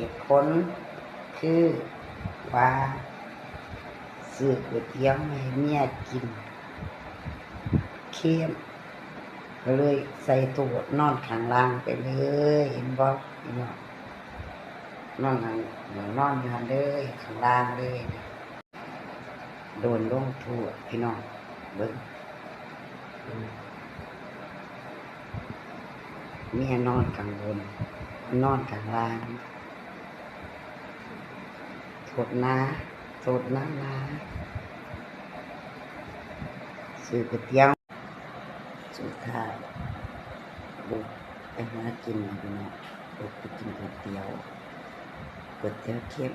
ตุผลคือว่าซื้อก๋วยเตี๋ยวให้เมียกินเค็มก็เลยใส่ตัวนอนข้างล่างไปเลยเห็นบ่พี่น้องนอนอยู่หั่นเลยข้างล่างเลยโดนลงโทษพี่น้องเบิ่งเมียนอนข้างบนนอนข้างล่างโทษนะซื้อก๋วยเตี๋ยวสุดท้ายบุกไปหากินพี่น้องบุกไปกินก๋วยเตี๋ยวเค็ม